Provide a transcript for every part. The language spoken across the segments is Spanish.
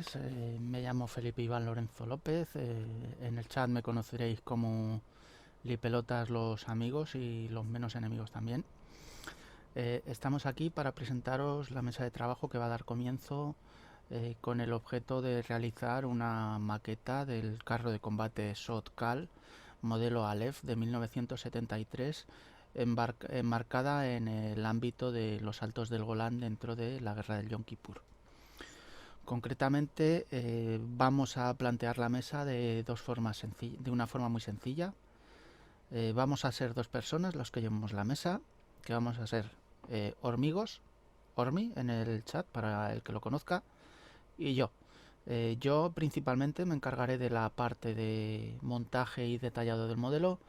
noches, me llamo Felipe Iván Lorenzo López, en el chat me conoceréis como Lipelotas los amigos y los menos enemigos también. Estamos aquí para presentaros la mesa de trabajo que va a dar comienzo con el objeto de realizar una maqueta del carro de combate Sot-Kal modelo Aleph de 1973 enmarcada en el ámbito de los Altos del Golán dentro de la guerra del Yom Kippur. Concretamente vamos a plantear la mesa de una forma muy sencilla. Vamos a ser dos personas los que llevemos la mesa, que vamos a ser Hormigos, Hormi en el chat para el que lo conozca, y yo. Yo principalmente me encargaré de la parte de montaje y detallado del modelo,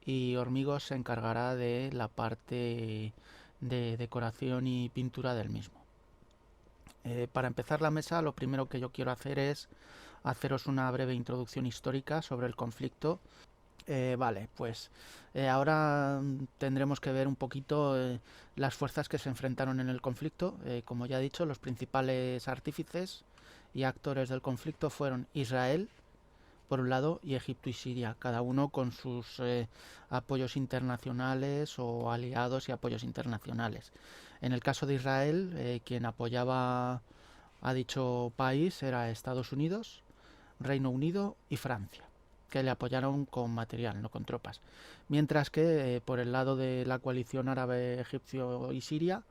y Hormigos se encargará de la parte de decoración y pintura del mismo. Para empezar la mesa, lo primero que yo quiero hacer es haceros una breve introducción histórica sobre el conflicto. Ahora tendremos que ver un poquito las fuerzas que se enfrentaron en el conflicto. Como ya he dicho, los principales artífices y actores del conflicto fueron Israel, por un lado, y Egipto y Siria, cada uno con sus apoyos internacionales o aliados y apoyos internacionales. En el caso de Israel, quien apoyaba a dicho país era Estados Unidos, Reino Unido y Francia, que le apoyaron con material, no con tropas. Mientras que por el lado de la coalición árabe, egipcio y Siria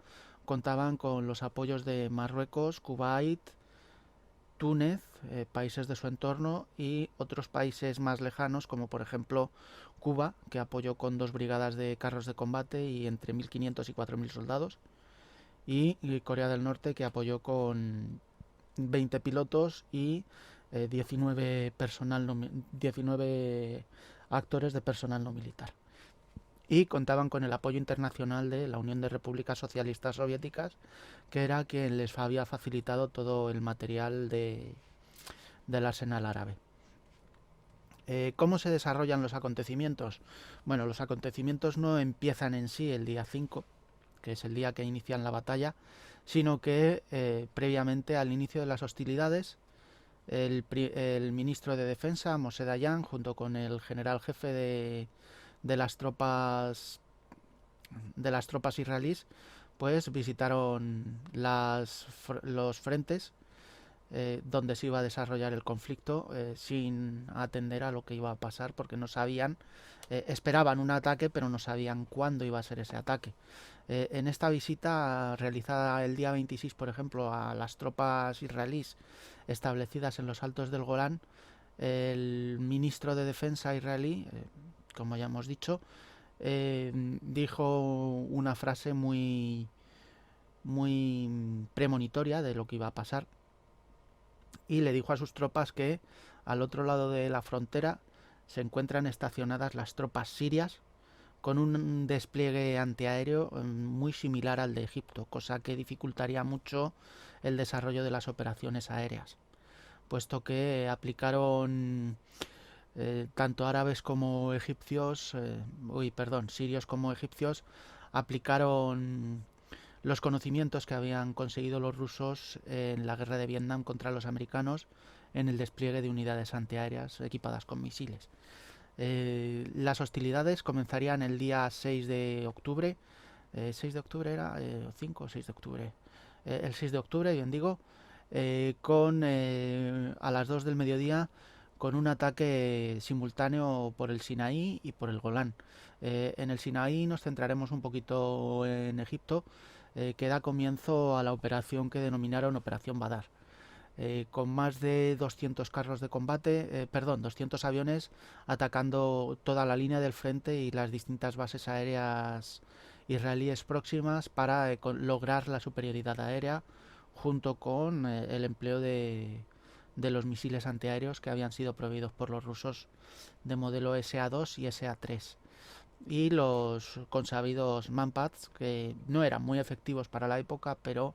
contaban con los apoyos de Marruecos, Kuwait, Túnez, países de su entorno y otros países más lejanos como por ejemplo Cuba, que apoyó con 2 brigadas de carros de combate y entre 1.500 y 4.000 soldados, y Corea del Norte, que apoyó con 20 pilotos y 19 actores de personal no militar. Y contaban con el apoyo internacional de la Unión de Repúblicas Socialistas Soviéticas, que era quien les había facilitado todo el material del arsenal árabe. ¿Cómo se desarrollan los acontecimientos? Bueno, los acontecimientos no empiezan en sí el día 5, que es el día que inician la batalla, sino que previamente al inicio de las hostilidades, el ministro de Defensa, Moshe Dayan, junto con el general jefe de las tropas israelíes, pues visitaron los frentes donde se iba a desarrollar el conflicto, sin atender a lo que iba a pasar, porque no sabían, esperaban un ataque, pero no sabían cuándo iba a ser ese ataque. En esta visita realizada el día 26, por ejemplo, a las tropas israelíes establecidas en los Altos del Golán, el ministro de Defensa israelí, como ya hemos dicho, dijo una frase muy premonitoria de lo que iba a pasar, y le dijo a sus tropas que al otro lado de la frontera se encuentran estacionadas las tropas sirias con un despliegue antiaéreo muy similar al de Egipto, cosa que dificultaría mucho el desarrollo de las operaciones aéreas, puesto que aplicaron tanto árabes como egipcios, sirios como egipcios, aplicaron los conocimientos que habían conseguido los rusos en la guerra de Vietnam contra los americanos en el despliegue de unidades antiaéreas equipadas con misiles. Las hostilidades comenzarían el día 6 de octubre. 6 de octubre era, 5 o 6 de octubre. El 6 de octubre, bien digo, a las 2 del mediodía, con un ataque simultáneo por el Sinaí y por el Golán. En el Sinaí nos centraremos un poquito en Egipto, que da comienzo a la operación que denominaron Operación Badar. Con más de 200 carros de combate, 200 aviones atacando toda la línea del frente y las distintas bases aéreas israelíes próximas para lograr la superioridad aérea, junto con el empleo de los misiles antiaéreos que habían sido proveídos por los rusos de modelo SA-2 y SA-3, y los consabidos Manpads, que no eran muy efectivos para la época, pero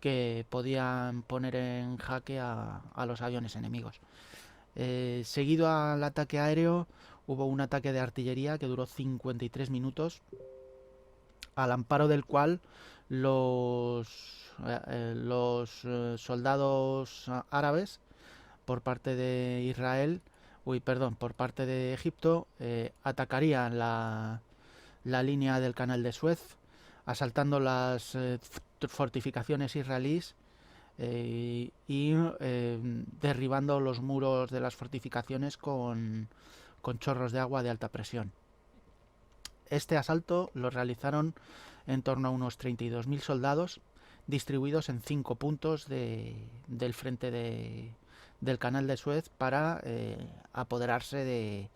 que podían poner en jaque a los aviones enemigos. Seguido al ataque aéreo, hubo un ataque de artillería que duró 53 minutos, al amparo del cual los soldados árabes por parte de Israel, por parte de Egipto, atacarían la línea del canal de Suez, asaltando las fortificaciones israelíes y derribando los muros de las fortificaciones con chorros de agua de alta presión. Este asalto lo realizaron en torno a unos 32.000 soldados distribuidos en 5 puntos del frente del canal de Suez para apoderarse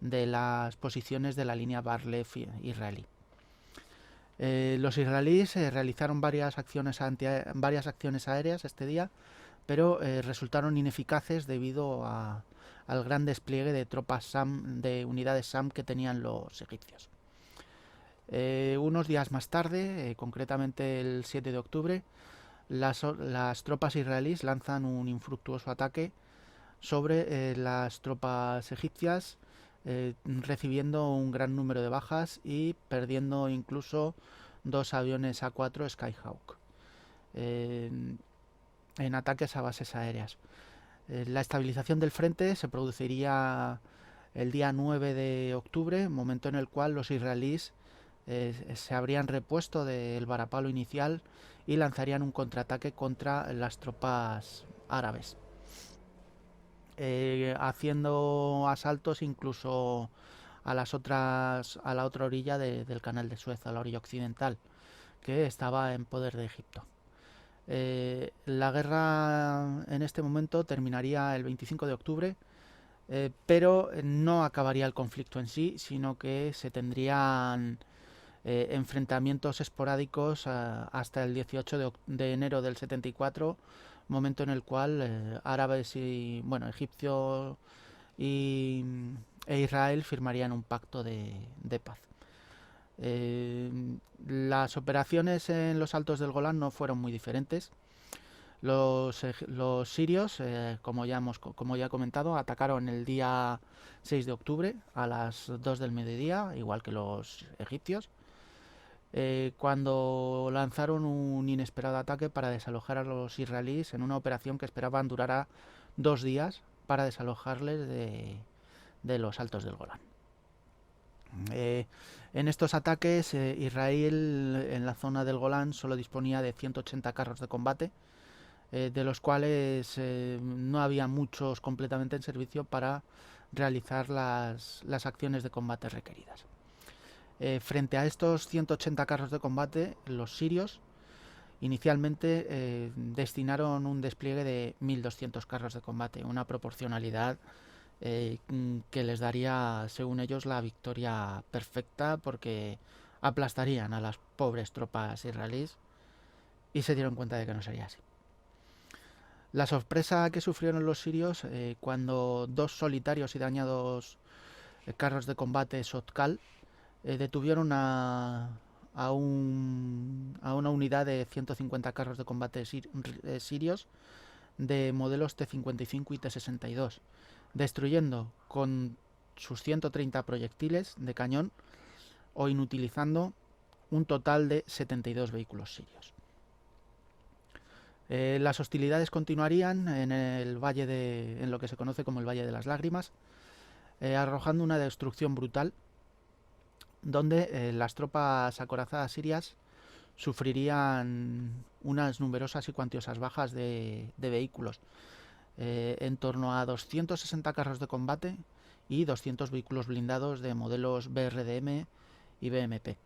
de las posiciones de la línea Bar-Lev israelí. Los israelíes realizaron varias acciones aéreas este día, pero resultaron ineficaces debido al gran despliegue de tropas SAM, de unidades SAM que tenían los egipcios. Unos días más tarde, concretamente el 7 de octubre, las tropas israelíes lanzan un infructuoso ataque sobre las tropas egipcias, recibiendo un gran número de bajas y perdiendo incluso 2 aviones A4 Skyhawk en ataques a bases aéreas. La estabilización del frente se produciría el día 9 de octubre, momento en el cual los israelíes se habrían repuesto del varapalo inicial y lanzarían un contraataque contra las tropas árabes, haciendo asaltos incluso a la otra orilla del canal de Suez, a la orilla occidental, que estaba en poder de Egipto. La guerra en este momento terminaría el 25 de octubre, pero no acabaría el conflicto en sí, sino que se tendrían enfrentamientos esporádicos hasta el 18 de enero del 74, momento en el cual árabes egipcios e Israel firmarían un pacto de paz. Las operaciones en los Altos del Golán no fueron muy diferentes. Los sirios, como ya he comentado, atacaron el día 6 de octubre a las 2 del mediodía, igual que los egipcios, cuando lanzaron un inesperado ataque para desalojar a los israelíes en una operación que esperaban durara 2 días para desalojarles de los Altos del Golán. En estos ataques, Israel en la zona del Golán solo disponía de 180 carros de combate, de los cuales no había muchos completamente en servicio para realizar las acciones de combate requeridas. Frente a estos 180 carros de combate, los sirios inicialmente destinaron un despliegue de 1.200 carros de combate, una proporcionalidad que les daría, según ellos, la victoria perfecta, porque aplastarían a las pobres tropas israelíes, y se dieron cuenta de que no sería así. La sorpresa que sufrieron los sirios cuando 2 solitarios y dañados carros de combate Sotkal detuvieron a una unidad de 150 carros de combate sirios de modelos T-55 y T-62, destruyendo con sus 130 proyectiles de cañón o inutilizando un total de 72 vehículos sirios. Las hostilidades continuarían en lo que se conoce como el Valle de las Lágrimas, arrojando una destrucción brutal, donde las tropas acorazadas sirias sufrirían unas numerosas y cuantiosas bajas de vehículos, en torno a 260 carros de combate y 200 vehículos blindados de modelos BRDM y BMP.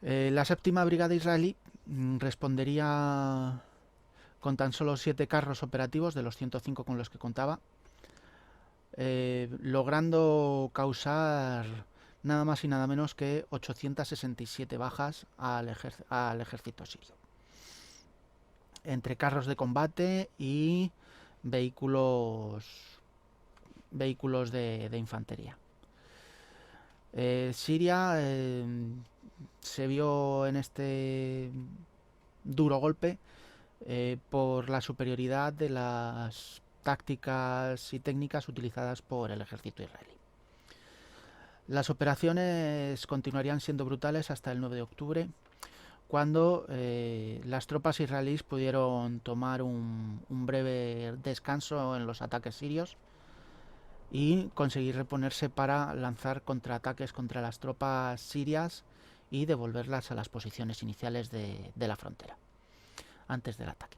La séptima brigada israelí respondería con tan solo 7 carros operativos de los 105 con los que contaba, logrando causar nada más y nada menos que 867 bajas al ejército sirio, entre carros de combate y vehículos de infantería. Siria se vio en este duro golpe por la superioridad de las tácticas y técnicas utilizadas por el ejército israelí. Las operaciones continuarían siendo brutales hasta el 9 de octubre, cuando las tropas israelíes pudieron tomar un breve descanso en los ataques sirios y conseguir reponerse para lanzar contraataques contra las tropas sirias y devolverlas a las posiciones iniciales de la frontera antes del ataque.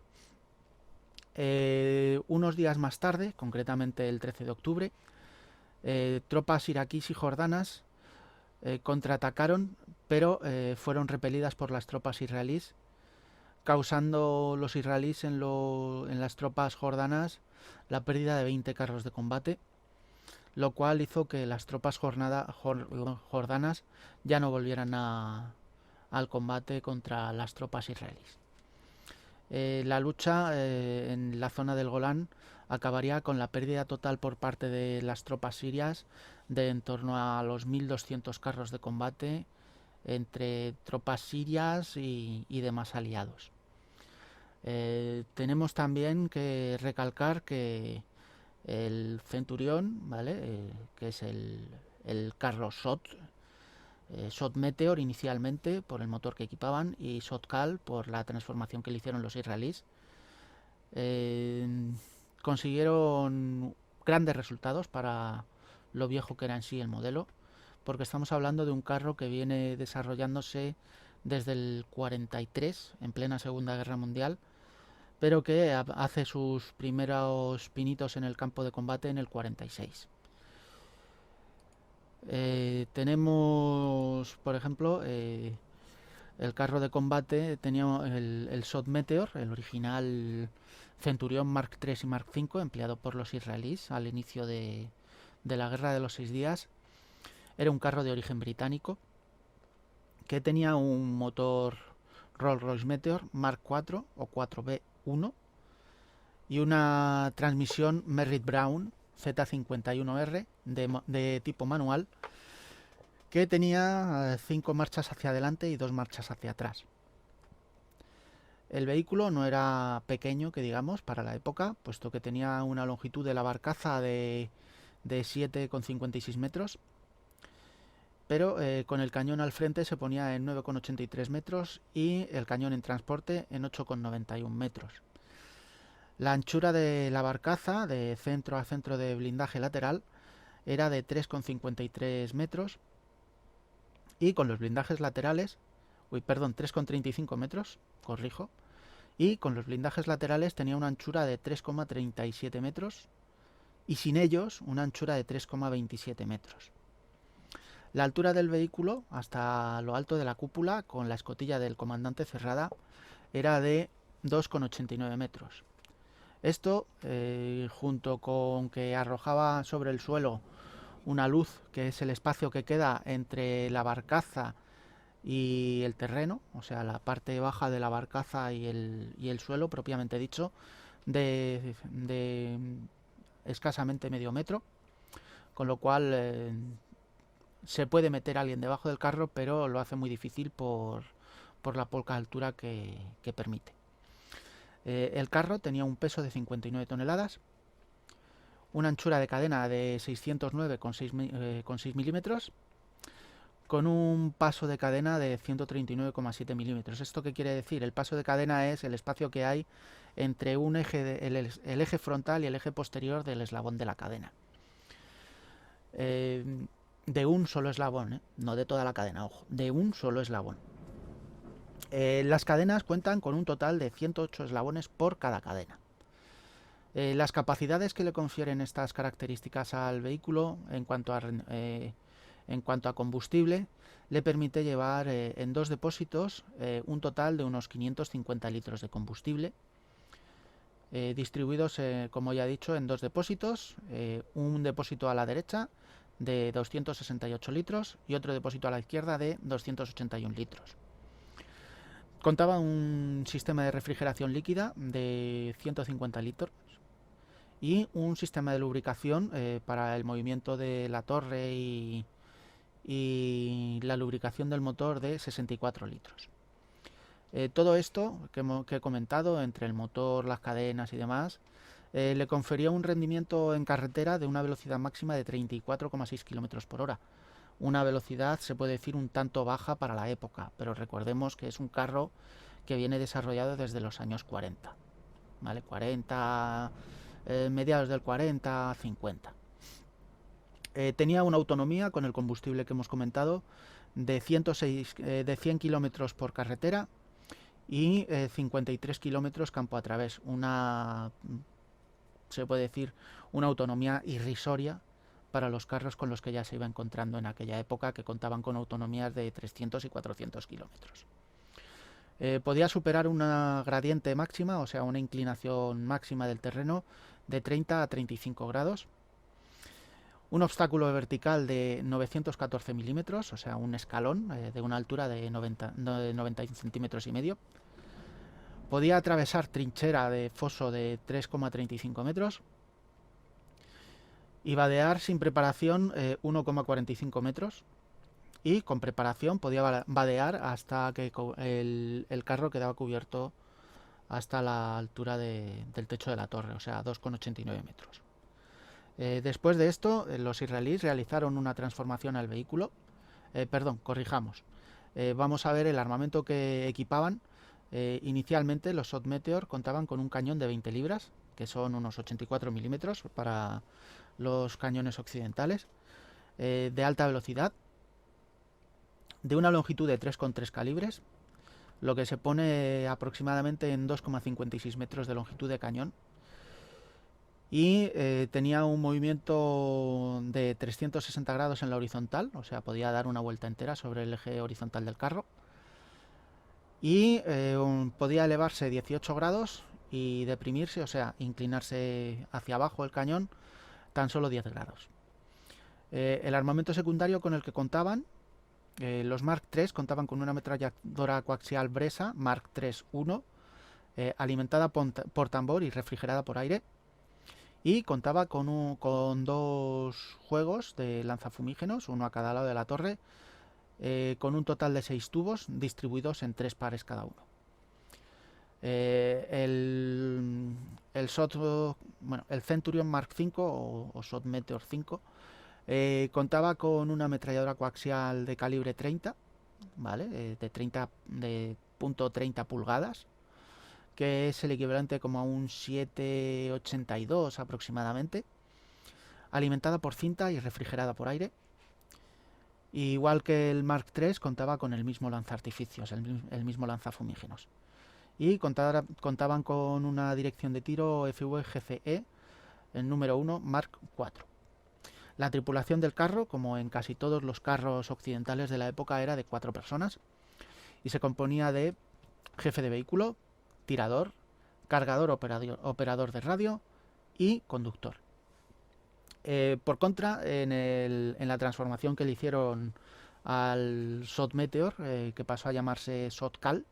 Unos días más tarde, concretamente el 13 de octubre, tropas iraquíes y jordanas contraatacaron, pero fueron repelidas por las tropas israelíes, causando los israelíes en las tropas jordanas la pérdida de 20 carros de combate, lo cual hizo que las tropas jordanas ya no volvieran al combate contra las tropas israelíes. La lucha en la zona del Golán acabaría con la pérdida total por parte de las tropas sirias de en torno a los 1.200 carros de combate entre tropas sirias y demás aliados. Tenemos también que recalcar que el Centurión, ¿vale? Que es el carro Shot Meteor inicialmente por el motor que equipaban y Shot-Cal por la transformación que le hicieron los israelíes, consiguieron grandes resultados para lo viejo que era en sí el modelo, porque estamos hablando de un carro que viene desarrollándose desde el 43, en plena Segunda Guerra Mundial, pero que hace sus primeros pinitos en el campo de combate en el 46. Tenemos, por ejemplo, el carro de combate tenía el Shot Meteor, el original Centurión Mark III y Mark V, empleado por los israelíes al inicio de la Guerra de los 6 días. Era un carro de origen británico que tenía un motor Rolls-Royce Meteor Mark IV o 4B1 y una transmisión Merritt Brown Z51R de tipo manual, que tenía 5 marchas hacia adelante y 2 marchas hacia atrás. El vehículo no era pequeño, que digamos, para la época, puesto que tenía una longitud de la barcaza de 7,56 metros, pero con el cañón al frente se ponía en 9,83 metros y el cañón en transporte en 8,91 metros. La anchura de la barcaza, de centro a centro de blindaje lateral, era de 3,53 metros y con los blindajes laterales, 3,35 metros, corrijo, y con los blindajes laterales tenía una anchura de 3,37 metros y sin ellos una anchura de 3,27 metros. La altura del vehículo hasta lo alto de la cúpula con la escotilla del comandante cerrada era de 2,89 metros. Esto, junto con que arrojaba sobre el suelo una luz, que es el espacio que queda entre la barcaza y el terreno, o sea, la parte baja de la barcaza y el suelo, propiamente dicho, de escasamente medio metro, con lo cual se puede meter a alguien debajo del carro, pero lo hace muy difícil por la poca altura que permite. El carro tenía un peso de 59 toneladas, una anchura de cadena de 609,6 milímetros, con un paso de cadena de 139,7 milímetros. ¿Esto qué quiere decir? El paso de cadena es el espacio que hay entre un eje el eje frontal y el eje posterior del eslabón de la cadena. De un solo eslabón, no de toda la cadena, ojo, de un solo eslabón. Las cadenas cuentan con un total de 108 eslabones por cada cadena. Las capacidades que le confieren estas características al vehículo en cuanto a combustible le permite llevar en dos depósitos un total de unos 550 litros de combustible, distribuidos, como ya he dicho, en dos depósitos, un depósito a la derecha de 268 litros y otro depósito a la izquierda de 281 litros. Contaba un sistema de refrigeración líquida de 150 litros y un sistema de lubricación para el movimiento de la torre y la lubricación del motor de 64 litros. Todo esto que he comentado, entre el motor, las cadenas y demás, le confería un rendimiento en carretera de una velocidad máxima de 34,6 km por hora, una velocidad, se puede decir, un tanto baja para la época, pero recordemos que es un carro que viene desarrollado desde los años 40, ¿vale? 40, mediados del 40, 50. Tenía una autonomía con el combustible que hemos comentado de 100 kilómetros por carretera y 53 kilómetros campo a través. Se puede decir, una autonomía irrisoria para los carros con los que ya se iba encontrando en aquella época, que contaban con autonomías de 300 y 400 kilómetros. Podía superar una gradiente máxima, o sea, una inclinación máxima del terreno de 30 a 35 grados. Un obstáculo vertical de 914 milímetros, o sea, un escalón de una altura de 91 centímetros y medio. Podía atravesar trinchera de foso de 3,35 metros y vadear sin preparación 1,45 metros. Y con preparación podía vadear hasta que el carro quedaba cubierto hasta la altura del techo de la torre, o sea, 2,89 metros. Después de esto, los israelíes realizaron una transformación al vehículo. Corrijamos. Vamos a ver el armamento que equipaban. Inicialmente los Sod Meteor contaban con un cañón de 20 libras, que son unos 84 milímetros para los cañones occidentales, de alta velocidad, de una longitud de 3,3 calibres, lo que se pone aproximadamente en 2,56 metros de longitud de cañón, y tenía un movimiento de 360 grados en la horizontal, o sea, podía dar una vuelta entera sobre el eje horizontal del carro, y podía elevarse 18 grados y deprimirse, o sea, inclinarse hacia abajo el cañón tan solo 10 grados. El armamento secundario con el que contaban, los Mark III contaban con una ametralladora coaxial Bresa Mark III-1, alimentada por tambor y refrigerada por aire, y contaba con dos juegos de lanzafumígenos, uno a cada lado de la torre, con un total de 6 tubos distribuidos en 3 pares cada uno. El Centurion Mark V o Sod Meteor 5 contaba con una ametralladora coaxial de calibre 30, ¿vale? De .30 pulgadas, que es el equivalente como a un 7,82 aproximadamente, alimentada por cinta y refrigerada por aire. Igual que el Mark III, contaba con el mismo lanzaartificios, el mismo lanzafumígenos. Y contaban con una dirección de tiro FV-GCE, el número 1 Mark IV. La tripulación del carro, como en casi todos los carros occidentales de la época, era de 4 personas y se componía de jefe de vehículo, tirador, cargador operador de radio y conductor. Por contra, en la transformación que le hicieron al Sod Meteor, que pasó a llamarse Sod Cal,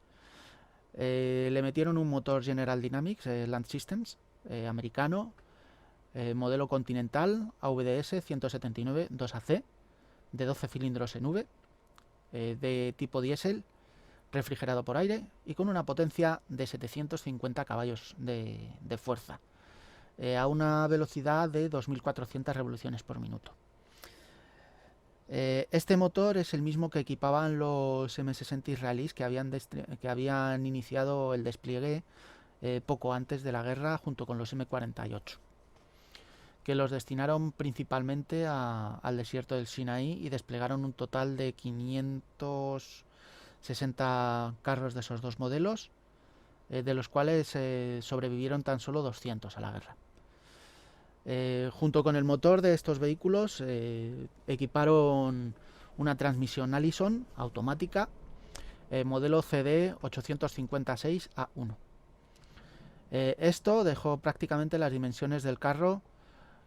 le metieron un motor General Dynamics Land Systems americano, modelo Continental AVDS 179 2AC, de 12 cilindros en V, de tipo diésel, refrigerado por aire y con una potencia de 750 caballos de fuerza, a una velocidad de 2.400 revoluciones por minuto. Este motor es el mismo que equipaban los M60 israelíes que habían iniciado el despliegue poco antes de la guerra junto con los M48, que los destinaron principalmente al desierto del Sinaí y desplegaron un total de 560 carros de esos dos modelos, de los cuales sobrevivieron tan solo 200 a la guerra. Junto con el motor de estos vehículos equiparon una transmisión Allison automática, modelo CD 856A1. Esto dejó prácticamente las dimensiones del carro,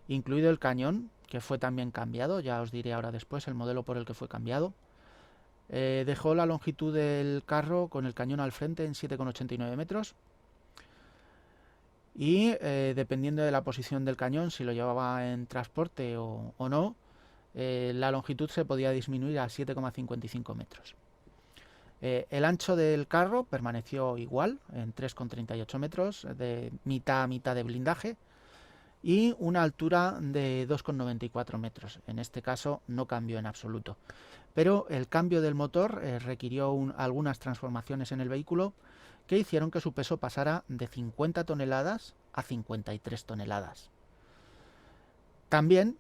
incluido el cañón, que fue también cambiado, ya os diré ahora después el modelo por el que fue cambiado. Dejó la longitud del carro con el cañón al frente en 7,89 metros. Y dependiendo de la posición del cañón, si lo llevaba en transporte o no, la longitud se podía disminuir a 7,55 metros. El ancho del carro permaneció igual, en 3,38 metros, de mitad a mitad de blindaje, y una altura de 2,94 metros. En este caso no cambió en absoluto. Pero el cambio del motor requirió algunas transformaciones en el vehículo que hicieron que su peso pasara de 50 toneladas a 53 toneladas. También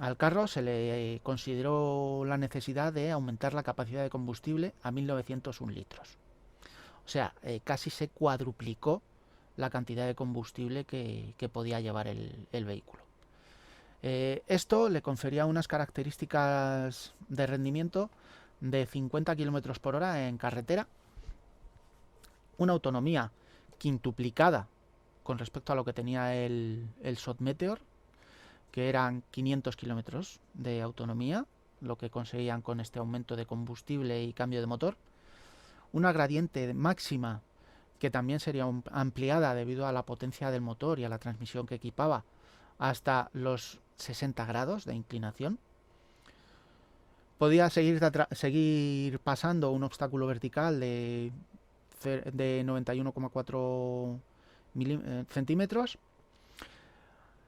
al carro se le consideró la necesidad de aumentar la capacidad de combustible a 1901 litros. O sea, casi se cuadruplicó la cantidad de combustible que podía llevar el vehículo. Esto le confería unas características de rendimiento de 50 km por hora en carretera, una autonomía quintuplicada con respecto a lo que tenía el SOT Meteor, que eran 500 kilómetros de autonomía, lo que conseguían con este aumento de combustible y cambio de motor, una gradiente máxima que también sería ampliada debido a la potencia del motor y a la transmisión que equipaba hasta los 60 grados de inclinación. Podía seguir pasando un obstáculo vertical de 91,4 centímetros.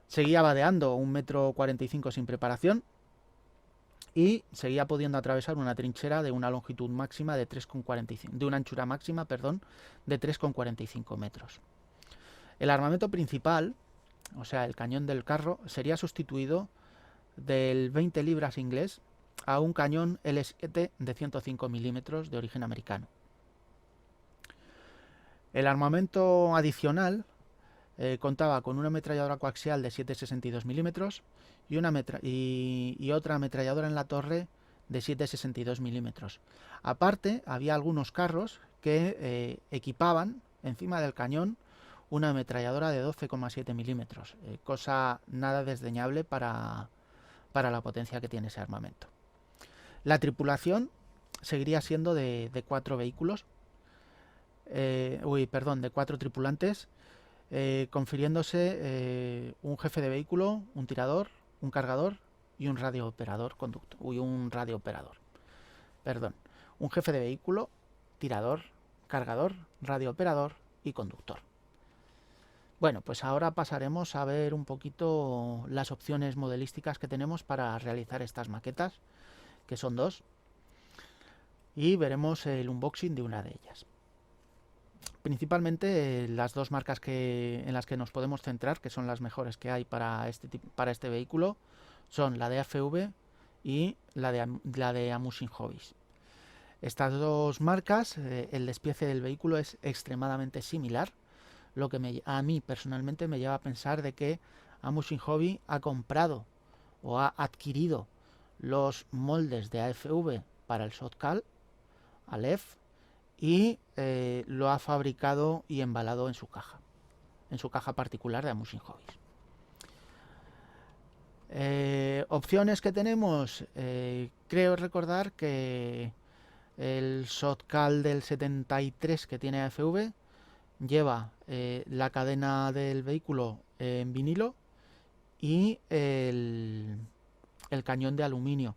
Seguía vadeando 1,45 m sin preparación y seguía pudiendo atravesar una trinchera de una longitud máxima de 3,45, de una anchura máxima, perdón, de 3,45 metros. El armamento principal, o sea, el cañón del carro, sería sustituido del 20 libras inglés a un cañón L7 de 105 milímetros de origen americano. El armamento adicional contaba con una ametralladora coaxial de 7,62 milímetros y otra ametralladora en la torre de 7,62 milímetros. Aparte, había algunos carros que equipaban encima del cañón una ametralladora de 12,7 milímetros, cosa nada desdeñable para la potencia que tiene ese armamento. La tripulación seguiría siendo de 4 vehículos, de 4 tripulantes, confiriéndose un jefe de vehículo, un tirador, un cargador y un radiooperador conductor. Un jefe de vehículo, tirador, cargador, radiooperador y conductor. Bueno, pues ahora pasaremos a ver un poquito las opciones modelísticas que tenemos para realizar estas maquetas, que son 2, y veremos el unboxing de una de ellas. Principalmente las 2 marcas en las que nos podemos centrar, que son las mejores que hay para este vehículo, son la de AFV y la de Amusing Hobbies. Estas 2 marcas, el despiece del vehículo es extremadamente similar, lo que a mí personalmente me lleva a pensar de que Amusing Hobby ha comprado o ha adquirido los moldes de AFV para el Shotcal, Aleph, y lo ha fabricado y embalado en su caja particular de Amusing Hobbies. Opciones que tenemos, creo recordar que el Shotcal del 73 que tiene AFV lleva la cadena del vehículo en vinilo y el cañón de aluminio.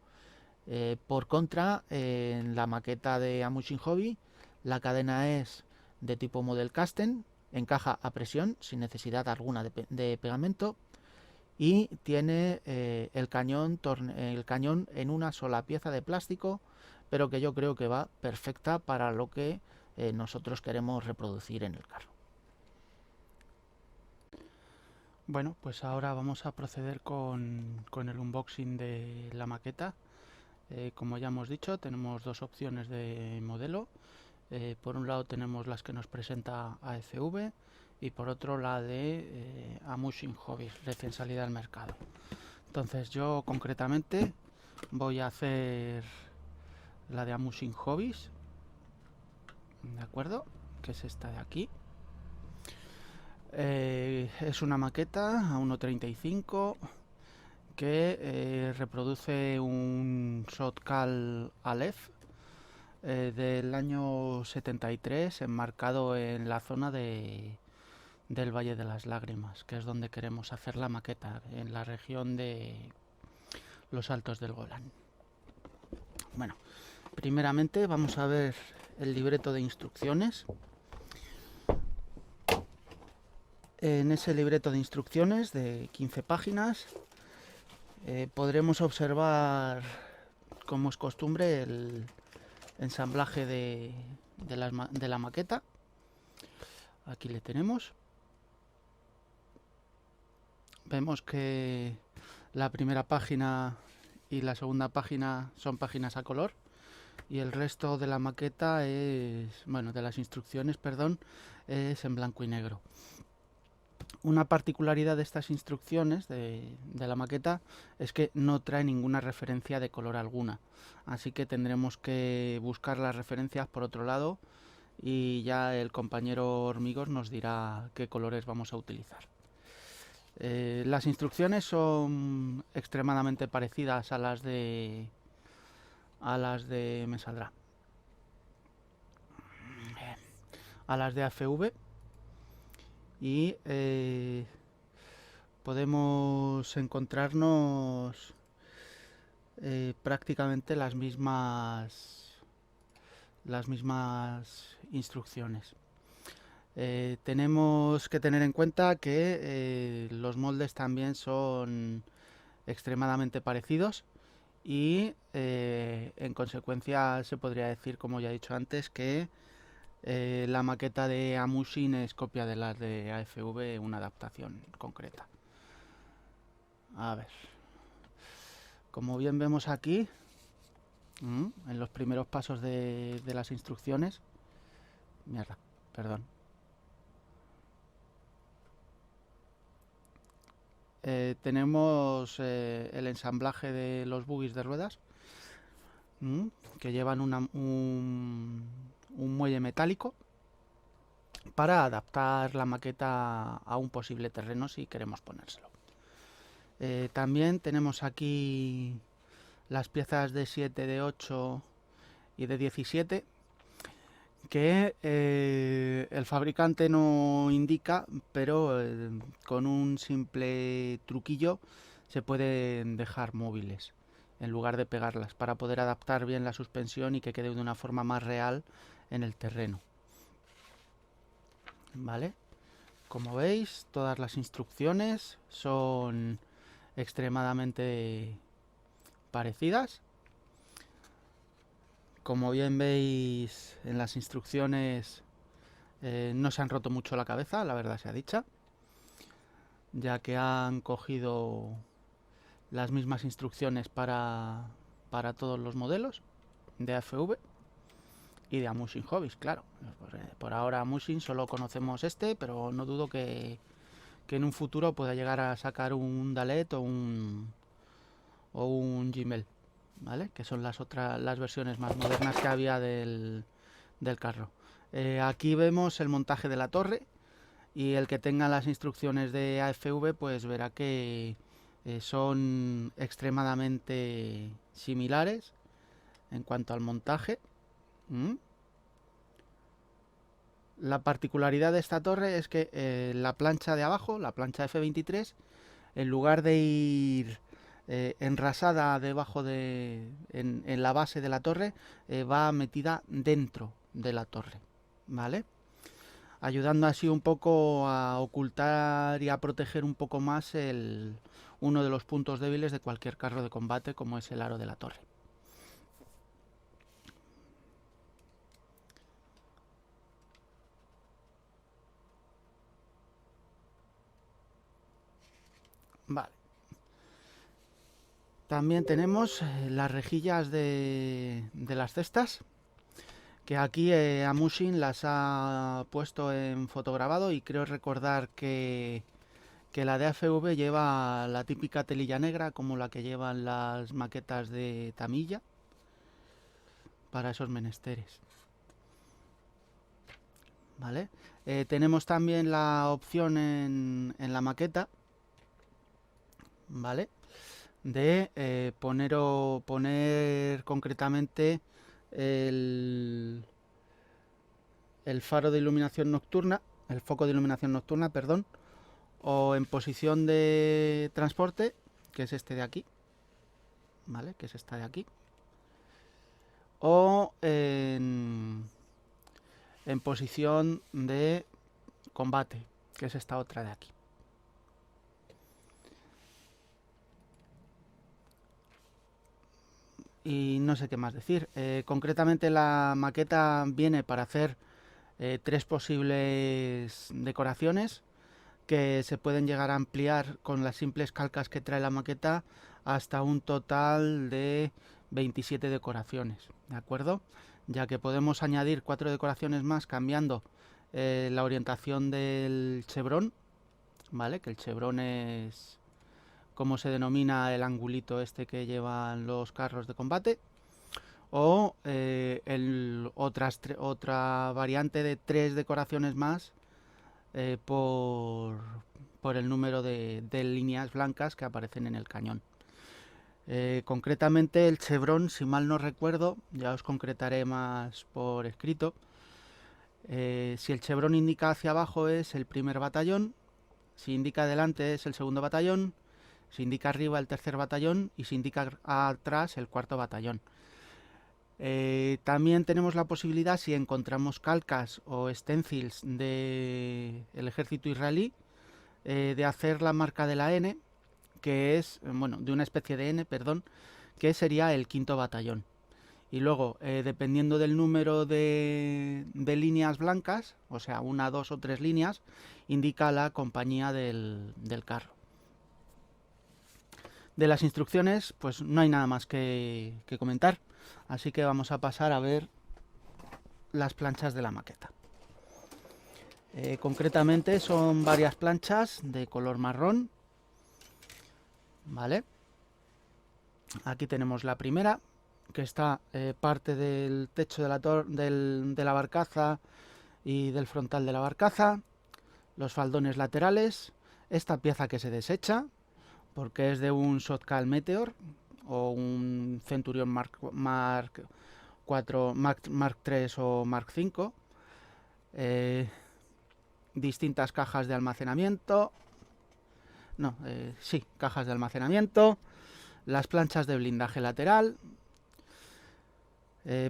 Por contra, en la maqueta de Amusing Hobby, la cadena es de tipo Model Casting, encaja a presión sin necesidad alguna de pegamento y tiene el cañón en una sola pieza de plástico, pero que yo creo que va perfecta para lo que nosotros queremos reproducir en el carro. Bueno, pues ahora vamos a proceder con el unboxing de la maqueta. Como ya hemos dicho, tenemos 2 opciones de modelo. Por un lado tenemos las que nos presenta AFV y por otro la de Amusing Hobbies, recién salida al mercado. Entonces yo concretamente voy a hacer la de Amusing Hobbies, ¿de acuerdo? Que es esta de aquí. Es una maqueta a 1.35 que reproduce un Shotcal Aleph del año 73, enmarcado en la zona del Valle de las Lágrimas, que es donde queremos hacer la maqueta, en la región de los Altos del Golán. Bueno, primeramente vamos a ver el libreto de instrucciones. En ese libreto de instrucciones de 15 páginas podremos observar, como es costumbre, el ensamblaje de la maqueta. Aquí le tenemos. Vemos que la primera página y la segunda página son páginas a color y el resto de la maqueta es, bueno, de las instrucciones, perdón, es en blanco y negro. Una particularidad de estas instrucciones de la maqueta es que no trae ninguna referencia de color alguna, así que tendremos que buscar las referencias por otro lado y ya el compañero Hormigos nos dirá qué colores vamos a utilizar. Las instrucciones son extremadamente parecidas a las de me saldrá, a las de AFV y podemos encontrarnos prácticamente las mismas instrucciones. Tenemos que tener en cuenta que los moldes también son extremadamente parecidos y en consecuencia se podría decir, como ya he dicho antes, que la maqueta de Amushin es copia de las de AFV, una adaptación concreta. A ver, como bien vemos aquí, en los primeros pasos de las instrucciones, mierda, perdón. Tenemos el ensamblaje de los buggies de ruedas que llevan un muelle metálico para adaptar la maqueta a un posible terreno si queremos ponérselo. También tenemos aquí las piezas de 7, de 8 y de 17 que el fabricante no indica, pero con un simple truquillo se pueden dejar móviles en lugar de pegarlas para poder adaptar bien la suspensión y que quede de una forma más real en el terreno. ¿Vale? Como veis, todas las instrucciones son extremadamente parecidas. Como bien veis en las instrucciones no se han roto mucho la cabeza, la verdad sea dicha, ya que han cogido las mismas instrucciones para todos los modelos de AFV y de Amushin Hobbies, claro. Por ahora Amushin solo conocemos este, pero no dudo que en un futuro pueda llegar a sacar un Dalet o un Gmail, ¿vale? Que son las versiones más modernas que había del carro. Aquí vemos el montaje de la torre y el que tenga las instrucciones de AFV pues verá que son extremadamente similares en cuanto al montaje. La particularidad de esta torre es que la plancha de abajo, la plancha F23, en lugar de ir enrasada debajo en la base de la torre, va metida dentro de la torre, ¿vale? Ayudando así un poco a ocultar y a proteger un poco más uno de los puntos débiles de cualquier carro de combate, como es el aro de la torre. Vale. También tenemos las rejillas de las cestas, que aquí Amushin las ha puesto en fotograbado y creo recordar que la de AFV lleva la típica telilla negra como la que llevan las maquetas de Tamiya para esos menesteres. ¿Vale? Tenemos también la opción en la maqueta, ¿vale? De poner concretamente el faro de iluminación nocturna, el foco de iluminación nocturna, perdón, o en posición de transporte, que es este de aquí, ¿vale? Que es esta de aquí, o en posición de combate, que es esta otra de aquí. Y no sé qué más decir. Concretamente la maqueta viene para hacer 3 posibles decoraciones que se pueden llegar a ampliar con las simples calcas que trae la maqueta hasta un total de 27 decoraciones, ¿de acuerdo? Ya que podemos añadir 4 decoraciones más cambiando la orientación del chevrón, ¿vale? Que el chevrón es como se denomina el angulito este que llevan los carros de combate, o otra variante de 3 decoraciones más eh, por, por el número de líneas blancas que aparecen en el cañón. Concretamente el chevrón, si mal no recuerdo, ya os concretaré más por escrito. Si el chevrón indica hacia abajo es el primer batallón, si indica adelante es el segundo batallón, si indica arriba el tercer batallón y si indica atrás el cuarto batallón. También tenemos la posibilidad, si encontramos calcas o stencils del ejército israelí, de hacer la marca de la N, que es, bueno, de una especie de N, perdón, que sería el quinto batallón. Y luego, dependiendo del número de líneas blancas, o sea, 1, 2 o 3 líneas, indica la compañía del carro. De las instrucciones, pues no hay nada más que comentar. Así que vamos a pasar a ver las planchas de la maqueta. Concretamente son varias planchas de color marrón. Vale. Aquí tenemos la primera, que está parte del techo de la barcaza y del frontal de la barcaza. Los faldones laterales. Esta pieza que se desecha, porque es de un Shotcal Meteor o un Centurion Mark 4, Mark 3 o Mark 5. Distintas cajas de almacenamiento. No, sí, cajas de almacenamiento. Las planchas de blindaje lateral.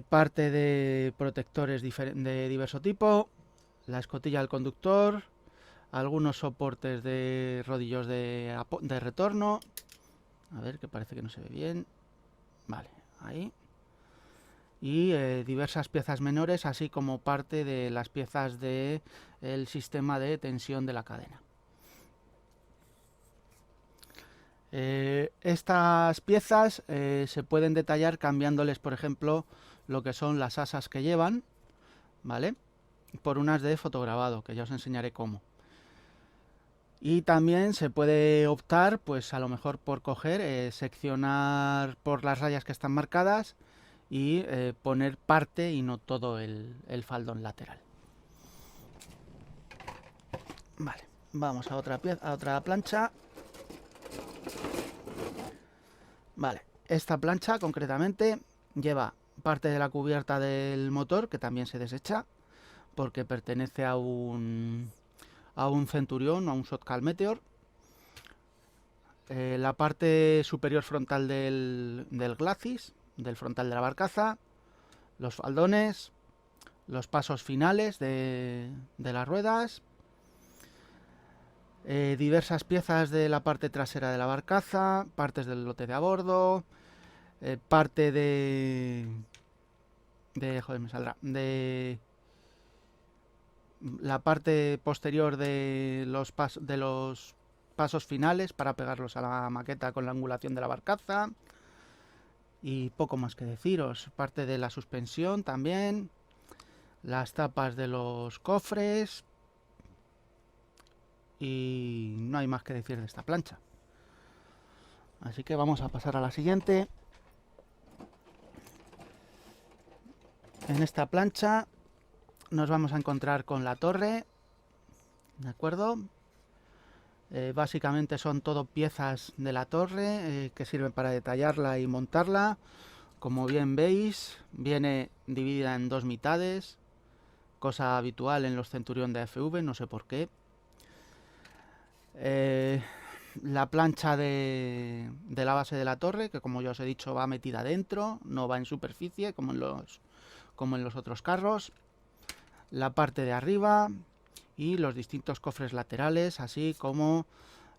Parte de protectores de diverso tipo. La escotilla del conductor. Algunos soportes de rodillos de retorno. A ver, que parece que no se ve bien. Vale, ahí. Y diversas piezas menores, así como parte de las piezas del sistema de tensión de la cadena. Estas piezas se pueden detallar cambiándoles, por ejemplo, lo que son las asas que llevan, ¿vale? Por unas de fotograbado, que ya os enseñaré cómo. Y también se puede optar, pues a lo mejor por coger, seccionar por las rayas que están marcadas y poner parte y no todo el faldón lateral. Vale, vamos a otra plancha. Vale, esta plancha concretamente lleva parte de la cubierta del motor, que también se desecha porque pertenece a un Centurion, a un Shotcal Meteor. La parte superior frontal del glacis, del frontal de la barcaza, los faldones, los pasos finales de las ruedas, diversas piezas de la parte trasera de la barcaza, partes del lote de a bordo, parte de la parte posterior de los pasos finales para pegarlos a la maqueta con la angulación de la barcaza. Y poco más que deciros. Parte de la suspensión también. Las tapas de los cofres. Y no hay más que decir de esta plancha. Así que vamos a pasar a la siguiente. En esta plancha nos vamos a encontrar con la torre. ¿De acuerdo? Básicamente son todo piezas de la torre que sirven para detallarla y montarla. Como bien veis, viene dividida en 2 mitades, cosa habitual en los Centurion de AFV, no sé por qué. La plancha de la base de la torre, que como ya os he dicho va metida dentro, no va en superficie como en los otros carros. La parte de arriba y los distintos cofres laterales, así como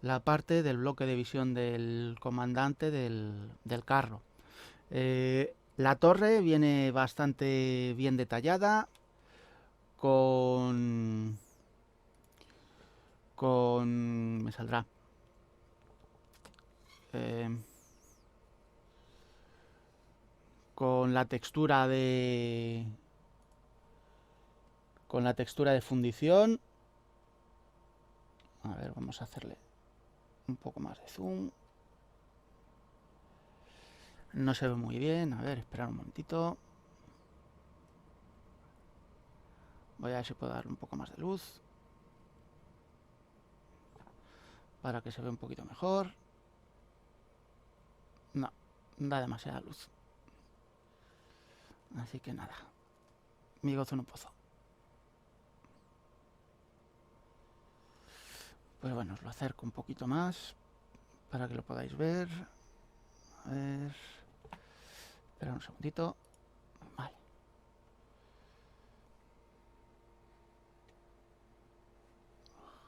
la parte del bloque de visión del comandante del carro. La torre viene bastante bien detallada, me saldrá, eh, con la textura de fundición. A ver, vamos a hacerle un poco más de zoom. No se ve muy bien. A ver, esperar un momentito. Voy a ver si puedo darle un poco más de luz para que se vea un poquito mejor. No, da demasiada luz. Así que nada, mi gozo no pozo. Pues bueno, os lo acerco un poquito más para que lo podáis ver. A ver, espera un segundito. Vale.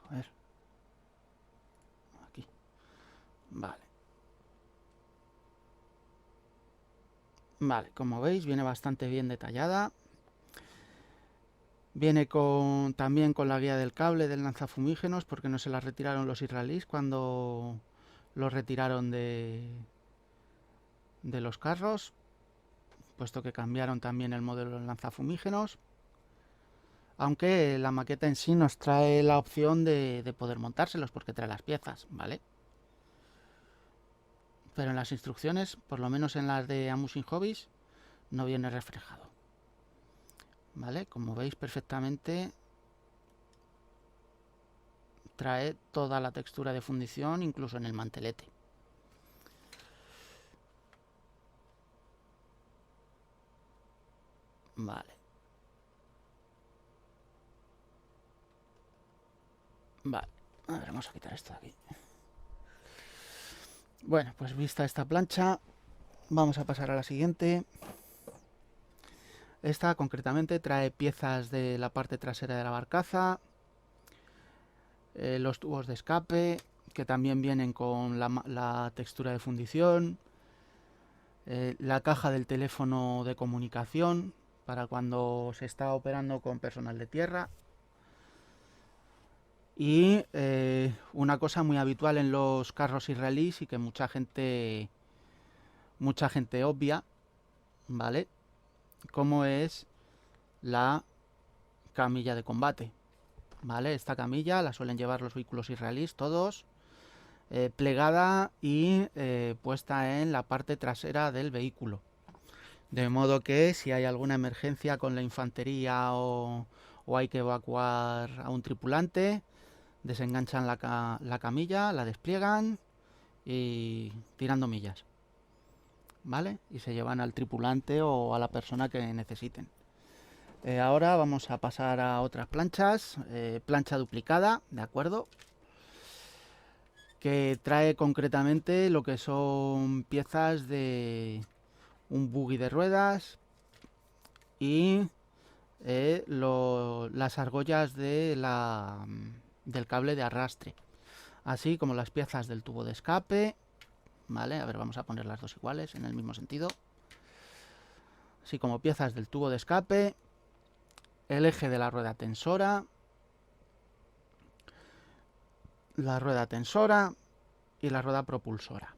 A ver. Aquí. Vale. Vale, como veis viene bastante bien detallada. Viene también con la guía del cable del lanzafumígenos, porque no se la retiraron los israelíes cuando los retiraron de los carros, puesto que cambiaron también el modelo de lanzafumígenos. Aunque la maqueta en sí nos trae la opción de poder montárselos, porque trae las piezas, ¿vale? Pero en las instrucciones, por lo menos en las de Amusing Hobbies, no viene reflejado. ¿Vale? Como veis perfectamente, trae toda la textura de fundición, incluso en el mantelete. Vale. Vale. A ver, vamos a quitar esto de aquí. Bueno, pues vista esta plancha, vamos a pasar a la siguiente. Esta concretamente trae piezas de la parte trasera de la barcaza, los tubos de escape, que también vienen con la textura de fundición, la caja del teléfono de comunicación para cuando se está operando con personal de tierra. Y una cosa muy habitual en los carros israelíes y que mucha gente obvia, ¿vale? Como es la camilla de combate, ¿vale? Esta camilla la suelen llevar los vehículos israelíes todos, plegada y puesta en la parte trasera del vehículo. De modo que si hay alguna emergencia con la infantería o hay que evacuar a un tripulante, desenganchan la camilla, la despliegan y tirando millas, ¿vale? Y se llevan al tripulante o a la persona que necesiten. Ahora vamos a pasar a otras planchas. Plancha duplicada, ¿de acuerdo? Que trae concretamente lo que son piezas de un buggy de ruedas y las argollas del cable de arrastre, así como las piezas del tubo de escape, ¿vale? A ver, vamos a poner las dos iguales en el mismo sentido. Así como piezas del tubo de escape, el eje de la rueda tensora, la rueda tensora y la rueda propulsora.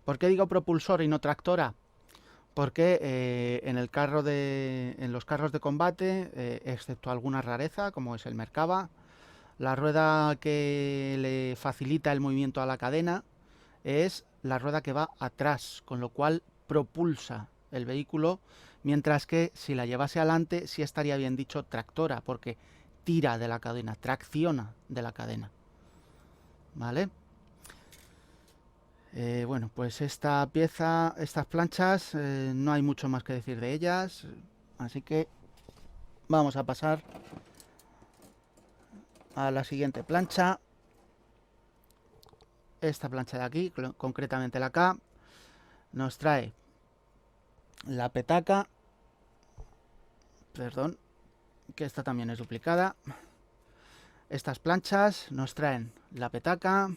¿Por qué digo propulsora y no tractora? Porque en los carros de combate, excepto alguna rareza como es el Merkava, la rueda que le facilita el movimiento a la cadena es la rueda que va atrás, con lo cual propulsa el vehículo, mientras que si la llevase adelante sí estaría bien dicho tractora, porque tira de la cadena, tracciona de la cadena. ¿Vale? Bueno, pues estas planchas, no hay mucho más que decir de ellas, así que vamos a pasar a la siguiente plancha. Esta plancha de aquí, concretamente la K, nos trae la petaca, perdón, que esta también es duplicada, Estas planchas nos traen la petaca,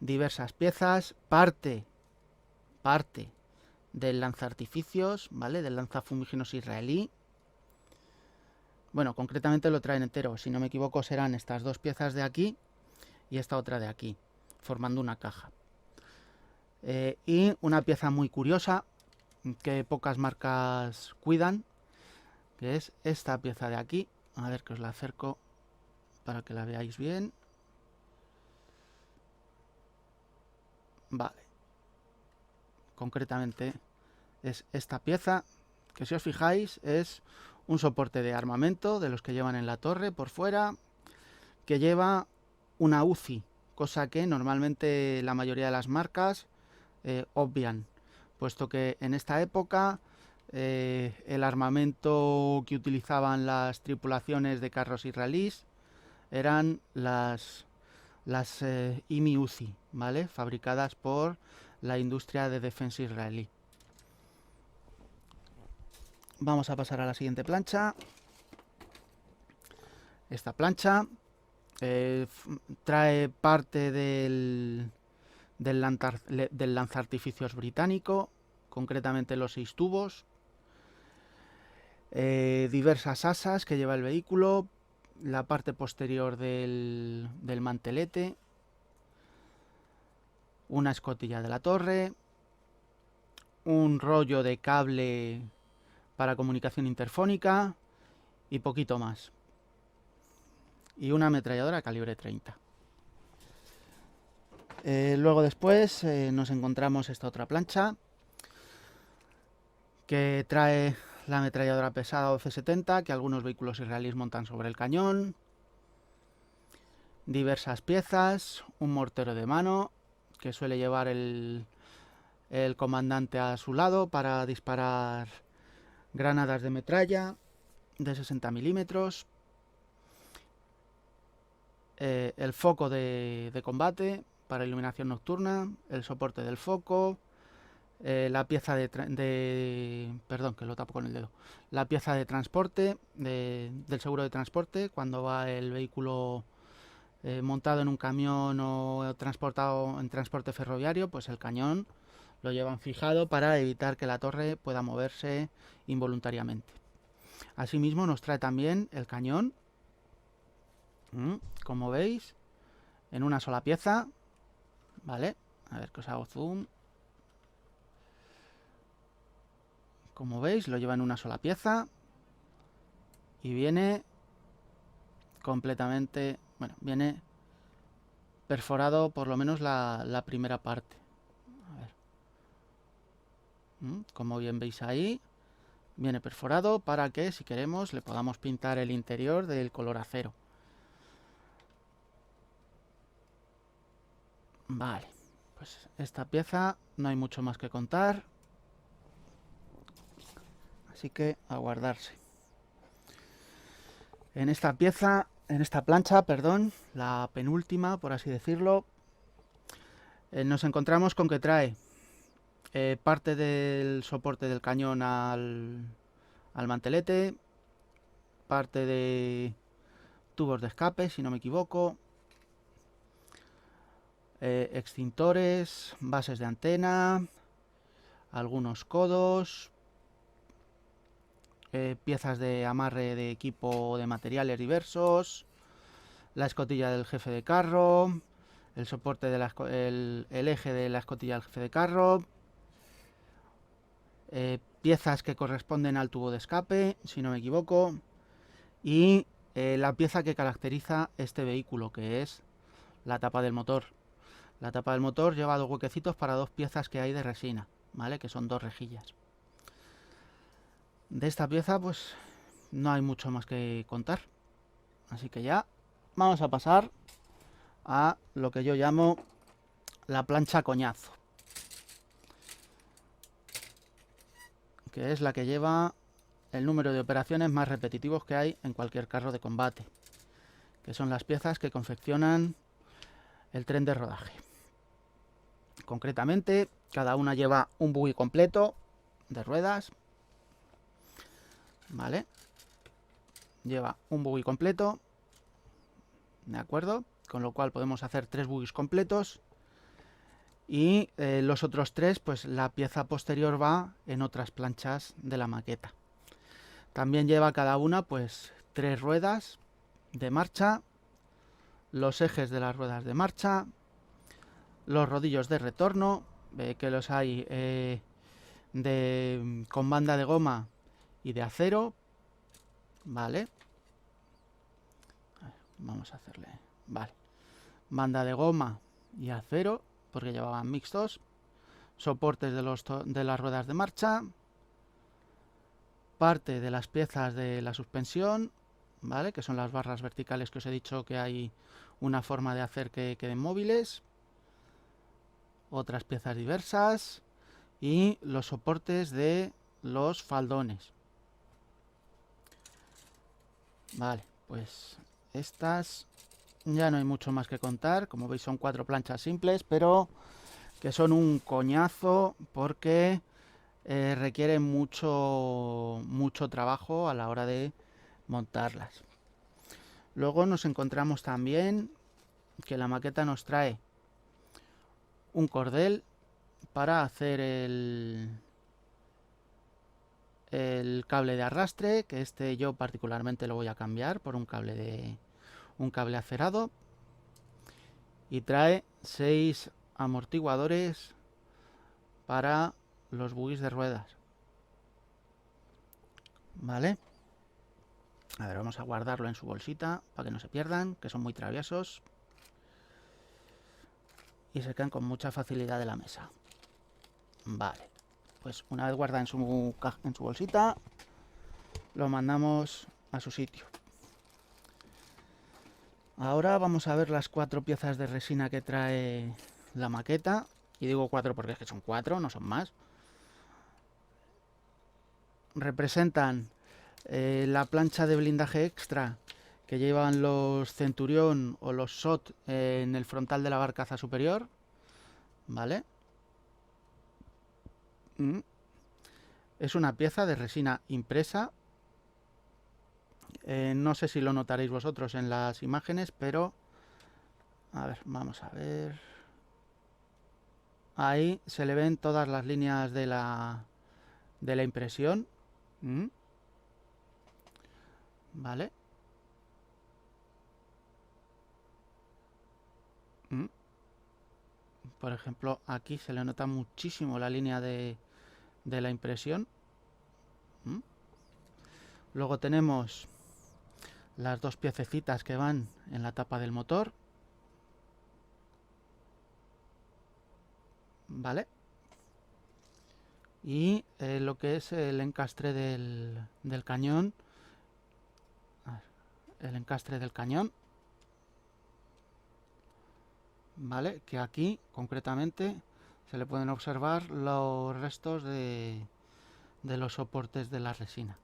diversas piezas, parte del lanzaartificios, ¿vale? Del lanzafumígenos israelí. Bueno, concretamente lo traen entero. Si no me equivoco, serán estas dos piezas de aquí y esta otra de aquí, formando una caja. Y una pieza muy curiosa que pocas marcas cuidan, que es esta pieza de aquí. A ver que os la acerco para que la veáis bien. Vale. Concretamente es esta pieza, que si os fijáis es un soporte de armamento de los que llevan en la torre por fuera, que lleva una UCI, cosa que normalmente la mayoría de las marcas obvian, puesto que en esta época el armamento que utilizaban las tripulaciones de carros israelíes eran las IMI UCI, ¿vale? Fabricadas por la industria de defensa israelí. Vamos a pasar a la siguiente plancha. Esta plancha trae parte del lanzaartificios británico, concretamente los 6 tubos, diversas asas que lleva el vehículo, la parte posterior del mantelete, una escotilla de la torre, un rollo de cable para comunicación interfónica y poquito más. Y una ametralladora calibre 30. Luego después nos encontramos esta otra plancha que trae la ametralladora pesada OC-70 que algunos vehículos israelíes montan sobre el cañón, diversas piezas, un mortero de mano que suele llevar el comandante a su lado para disparar granadas de metralla de 60 milímetros, el foco de combate para iluminación nocturna, el soporte del foco, la pieza perdón, que lo tapo con el dedo, la pieza de transporte del seguro de transporte cuando va el vehículo montado en un camión o transportado en transporte ferroviario, pues el cañón lo llevan fijado para evitar que la torre pueda moverse involuntariamente. Asimismo nos trae también el cañón, como veis, en una sola pieza, ¿vale? A ver que os hago zoom. Como veis, lo lleva en una sola pieza y viene completamente, bueno, viene perforado por lo menos la primera parte. A ver. Como bien veis ahí, viene perforado para que, si queremos, le podamos pintar el interior del color acero. Vale, pues esta pieza no hay mucho más que contar, así que a guardarse. En esta plancha, perdón, la penúltima, por así decirlo, nos encontramos con que trae parte del soporte del cañón al mantelete, parte de tubos de escape, si no me equivoco, extintores, bases de antena, algunos codos, piezas de amarre de equipo de materiales diversos, la escotilla del jefe de carro, el soporte el eje de la escotilla del jefe de carro, piezas que corresponden al tubo de escape, si no me equivoco, y la pieza que caracteriza este vehículo, que es la tapa del motor. La tapa del motor lleva 2 huequecitos para 2 piezas que hay de resina, ¿vale? Que son 2 rejillas. De esta pieza, pues, no hay mucho más que contar. Así que ya vamos a pasar a lo que yo llamo la plancha coñazo, que es la que lleva el número de operaciones más repetitivos que hay en cualquier carro de combate, que son las piezas que confeccionan el tren de rodaje. Concretamente, cada una lleva un buggy completo de ruedas, ¿vale? Lleva un buggy completo, ¿de acuerdo? Con lo cual podemos hacer 3 buggies completos. Y los otros 3, pues la pieza posterior va en otras planchas de la maqueta. También lleva cada una pues 3 ruedas de marcha, los ejes de las ruedas de marcha, los rodillos de retorno, que los hay con banda de goma y de acero, ¿vale? Vamos a hacerle, vale, banda de goma y acero, porque llevaban mixtos, soportes de las ruedas de marcha, parte de las piezas de la suspensión, ¿vale? Que son las barras verticales que os he dicho que hay una forma de hacer que queden móviles, otras piezas diversas y los soportes de los faldones. Vale, pues estas ya no hay mucho más que contar. Como veis son 4 planchas simples, pero que son un coñazo porque requieren mucho trabajo a la hora de montarlas. Luego nos encontramos también que la maqueta nos trae un cordel para hacer el cable de arrastre, que este yo particularmente lo voy a cambiar por un cable acerado, y trae 6 amortiguadores para los buggies de ruedas, ¿vale? A ver, vamos a guardarlo en su bolsita para que no se pierdan, que son muy traviesos y se caen con mucha facilidad de la mesa. Vale, pues una vez guardada en su bolsita, lo mandamos a su sitio. Ahora vamos a ver las 4 piezas de resina que trae la maqueta. Y digo 4 porque es que son 4, no son más. Representan la plancha de blindaje extra que llevan los Centurión o los SOT en el frontal de la barcaza superior, ¿vale? Es una pieza de resina impresa. No sé si lo notaréis vosotros en las imágenes, pero a ver, vamos a ver. Ahí se le ven todas las líneas de la impresión. Vale. Por ejemplo, aquí se le nota muchísimo la línea de la impresión. Luego tenemos las 2 piececitas que van en la tapa del motor. Vale. Y lo que es el encastre del cañón. El encastre del cañón. Vale, que aquí concretamente se le pueden observar los restos de los soportes de la resina.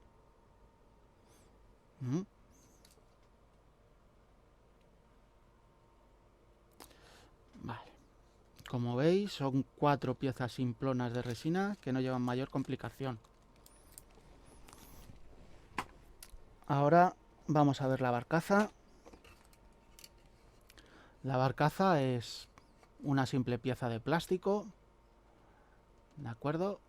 Vale. Como veis, son 4 piezas simplonas de resina que no llevan mayor complicación. Ahora vamos a ver la barcaza. La barcaza es una simple pieza de plástico, ¿de acuerdo?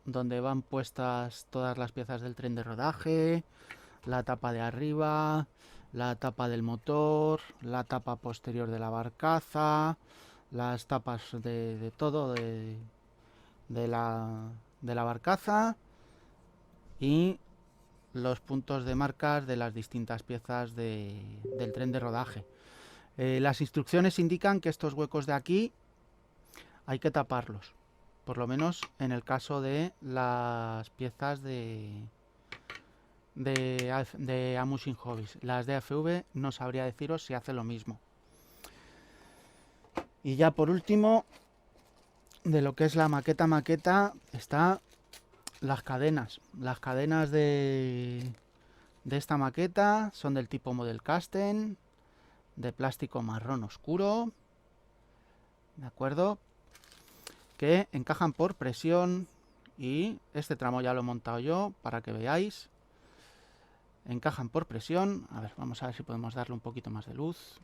Donde van puestas todas las piezas del tren de rodaje, la tapa de arriba, la tapa del motor, la tapa posterior de la barcaza, las tapas de todo de la barcaza y los puntos de marcas de las distintas piezas del tren de rodaje. Las instrucciones indican que estos huecos de aquí hay que taparlos, por lo menos en el caso de las piezas de Amusing Hobbies. Las de AFV no sabría deciros si hace lo mismo. Y ya por último, de lo que es la maqueta está las cadenas. Las cadenas de esta maqueta son del tipo Model Casting, de plástico marrón oscuro, ¿de acuerdo? Que encajan por presión y este tramo ya lo he montado yo para que veáis. encajan por presión. A ver, vamos a ver si podemos darle un poquito más de luz.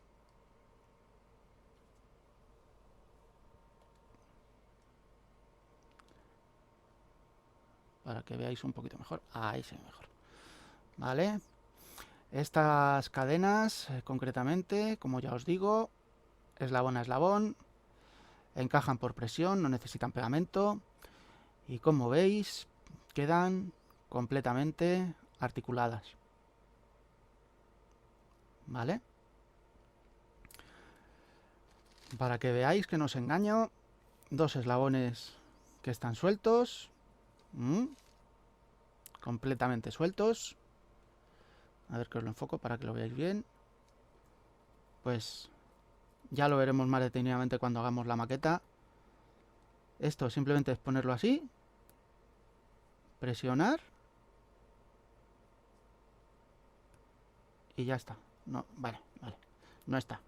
Para que veáis un poquito mejor. Ahí se ve mejor. Vale. Estas cadenas, concretamente, como ya os digo, eslabón a eslabón, encajan por presión, no necesitan pegamento. Y como veis, quedan completamente articuladas. ¿Vale? Para que veáis que no os engaño, dos eslabones que están sueltos. Completamente sueltos. A ver que os lo enfoco para que lo veáis bien. Pues ya lo veremos más detenidamente cuando hagamos la maqueta. Esto simplemente es ponerlo así. Presionar. Y ya está. No, vale. No está.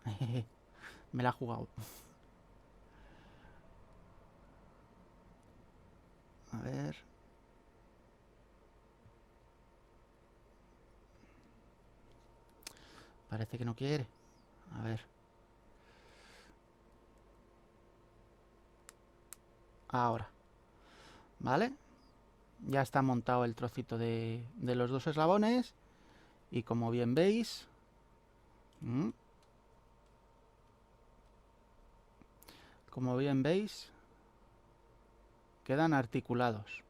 Me la he jugado. A ver. Parece que no quiere. A ver. Ahora. ¿Vale? Ya está montado el trocito de los dos eslabones. Y como bien veis... Como bien veis... Quedan articulados.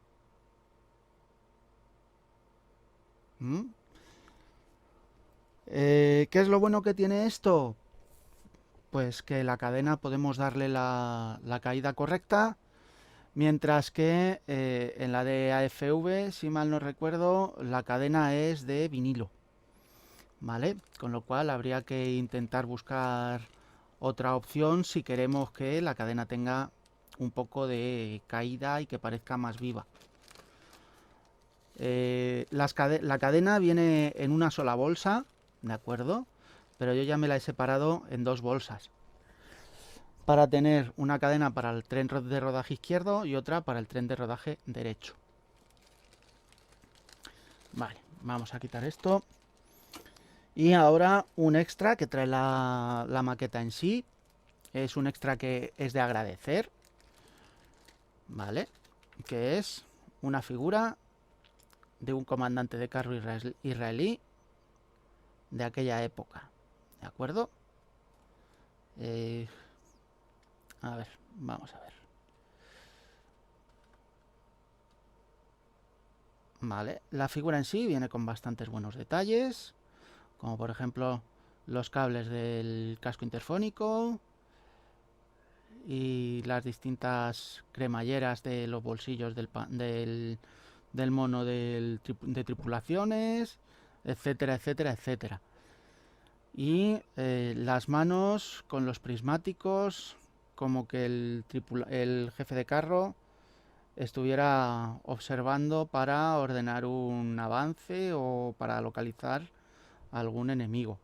¿Qué es lo bueno que tiene esto? Pues que la cadena podemos darle la caída correcta, mientras que en la de AFV, si mal no recuerdo, la cadena es de vinilo, ¿vale? Con lo cual habría que intentar buscar otra opción si queremos que la cadena tenga un poco de caída y que parezca más viva. La cadena viene en una sola bolsa, ¿de acuerdo? Pero yo ya me la he separado en dos bolsas, para tener una cadena para el tren de rodaje izquierdo y otra para el tren de rodaje derecho. Vale, vamos a quitar esto. Y ahora un extra que trae la maqueta en sí. Es un extra que es de agradecer, ¿vale? Que es una figura de un comandante de carro israelí de aquella época, ¿de acuerdo? A ver, vamos a ver. Vale, la figura en sí viene con bastantes buenos detalles, como por ejemplo los cables del casco interfónico y las distintas cremalleras de los bolsillos del mono de tripulaciones, etcétera, etcétera, etcétera. Y las manos con los prismáticos, como que el jefe de carro estuviera observando para ordenar un avance o para localizar algún enemigo.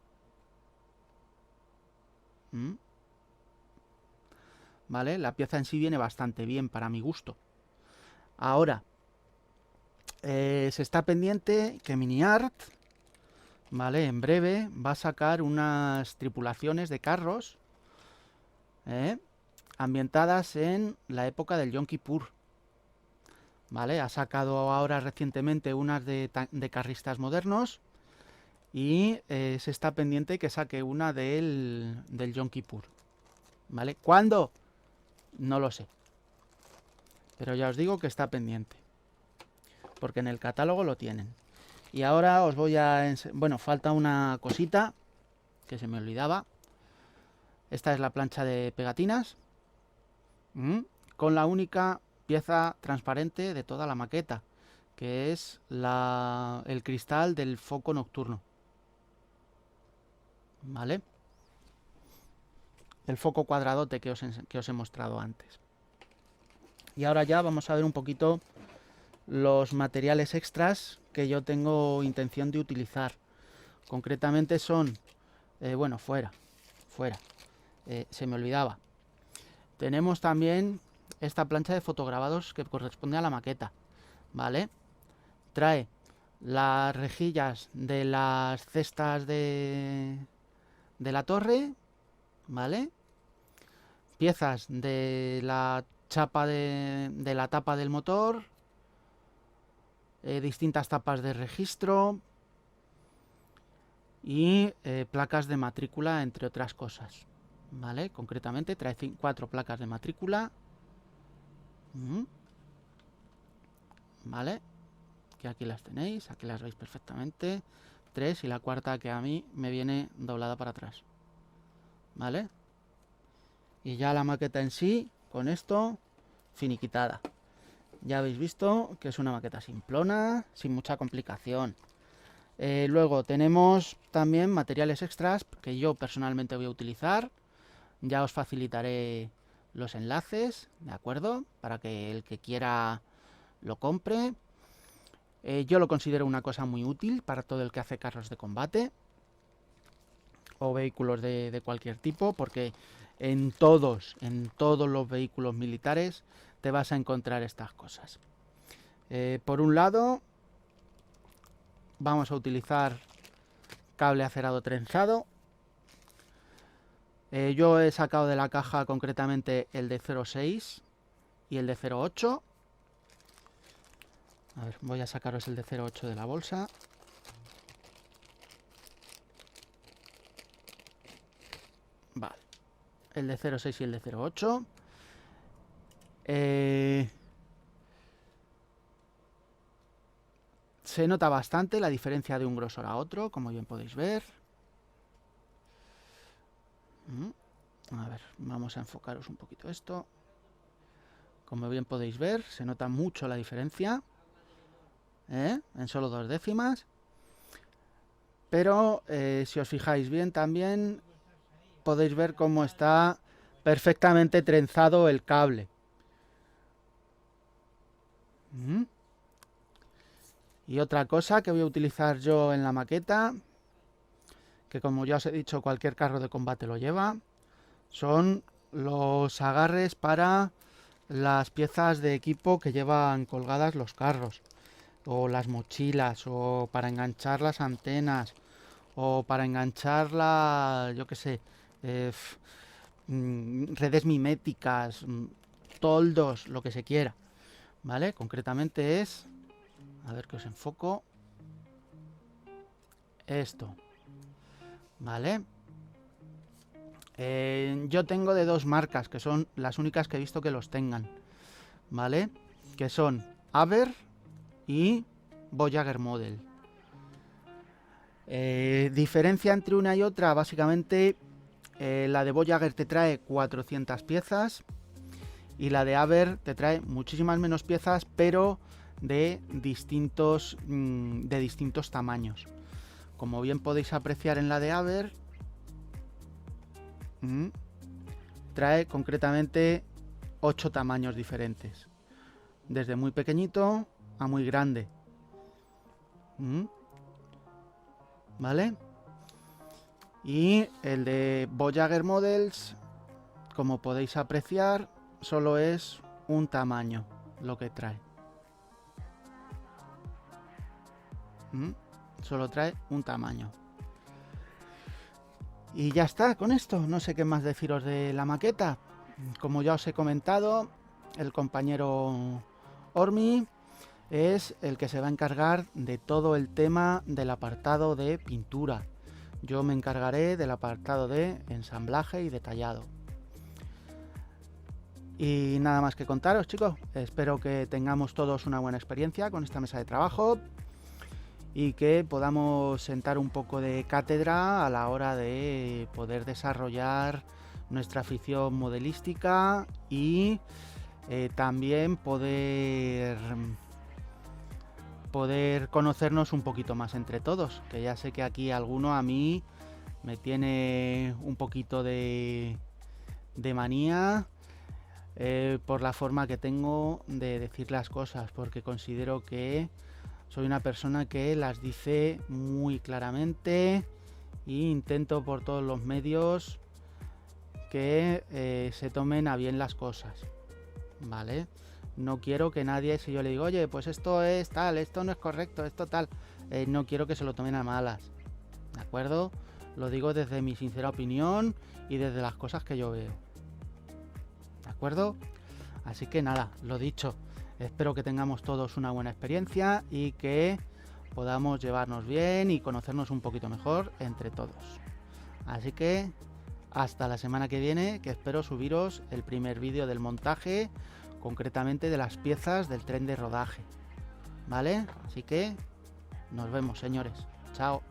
¿Vale? La pieza en sí viene bastante bien para mi gusto. Ahora, se está pendiente que MiniArt, ¿vale? En breve va a sacar unas tripulaciones de carros ambientadas en la época del Yom Kippur. ¿Vale? Ha sacado ahora recientemente unas de carristas modernos y se está pendiente que saque una del Yom Kippur. ¿Vale? ¿Cuándo? No lo sé. Pero ya os digo que está pendiente. Porque en el catálogo lo tienen. Y ahora os voy a... Bueno, falta una cosita que se me olvidaba. Esta es la plancha de pegatinas. Con la única pieza transparente de toda la maqueta, que es el cristal del foco nocturno. ¿Vale? El foco cuadradote que os he mostrado antes. Y ahora ya vamos a ver un poquito los materiales extras que yo tengo intención de utilizar. Concretamente son... bueno, fuera. Se me olvidaba. Tenemos también esta plancha de fotograbados que corresponde a la maqueta, ¿vale? Trae las rejillas de las cestas de la torre, ¿vale? Piezas de la chapa de la tapa del motor, distintas tapas de registro y placas de matrícula, entre otras cosas, ¿vale? Concretamente trae 4 placas de matrícula, ¿vale? Que aquí las tenéis, aquí las veis perfectamente. 3 y la cuarta que a mí me viene doblada para atrás, ¿vale? Y ya la maqueta en sí, con esto, finiquitada. Ya habéis visto que es una maqueta simplona, sin mucha complicación. Luego tenemos también materiales extras que yo personalmente voy a utilizar. Ya os facilitaré los enlaces, ¿de acuerdo? Para que el que quiera lo compre. Yo lo considero una cosa muy útil para todo el que hace carros de combate o vehículos de cualquier tipo, porque en todos los vehículos militares te vas a encontrar estas cosas. Por un lado, vamos a utilizar cable acerado trenzado. Yo he sacado de la caja concretamente el de 0.6 y el de 0.8. A ver, voy a sacaros el de 0.8 de la bolsa. Vale. El de 0.6 y el de 0.8. Se nota bastante la diferencia de un grosor a otro, como bien podéis ver. A ver, vamos a enfocaros un poquito esto. Como bien podéis ver, se nota mucho la diferencia, en solo 2 décimas. Pero si os fijáis bien también podéis ver cómo está perfectamente trenzado el cable. Y otra cosa que voy a utilizar yo en la maqueta, que como ya os he dicho cualquier carro de combate lo lleva, son los agarres para las piezas de equipo que llevan colgadas los carros, o las mochilas, o para enganchar las antenas, o para enganchar yo que sé, redes miméticas, toldos, lo que se quiera, ¿vale? Concretamente es, a ver que os enfoco, esto, ¿vale? Yo tengo de 2 marcas, que son las únicas que he visto que los tengan, ¿vale? Que son Aber y Voyager Model. Diferencia entre una y otra, básicamente, la de Voyager te trae 400 piezas y la de Aber te trae muchísimas menos piezas, pero de distintos tamaños. Como bien podéis apreciar en la de Aber, trae concretamente 8 tamaños diferentes, desde muy pequeñito a muy grande. ¿Vale? Y el de Voyager Models, como podéis apreciar, solo es un tamaño lo que trae. Solo trae un tamaño. Y ya está con esto. No sé qué más deciros de la maqueta. Como ya os he comentado, el compañero Ormi es el que se va a encargar de todo el tema del apartado de pintura. Yo me encargaré del apartado de ensamblaje y detallado. Y nada más que contaros, chicos. Espero que tengamos todos una buena experiencia con esta mesa de trabajo y que podamos sentar un poco de cátedra a la hora de poder desarrollar nuestra afición modelística y también poder conocernos un poquito más entre todos, que ya sé que aquí alguno a mí me tiene un poquito de manía por la forma que tengo de decir las cosas, porque considero que soy una persona que las dice muy claramente e intento por todos los medios que se tomen a bien las cosas, ¿vale? No quiero que nadie, si yo le digo, oye, pues esto es tal, esto no es correcto, esto tal, no quiero que se lo tomen a malas, ¿de acuerdo? Lo digo desde mi sincera opinión y desde las cosas que yo veo, ¿de acuerdo? Así que nada, lo dicho, espero que tengamos todos una buena experiencia y que podamos llevarnos bien y conocernos un poquito mejor entre todos. Así que hasta la semana que viene, que espero subiros el primer vídeo del montaje, concretamente de las piezas del tren de rodaje, ¿vale? Así que nos vemos, señores. Chao.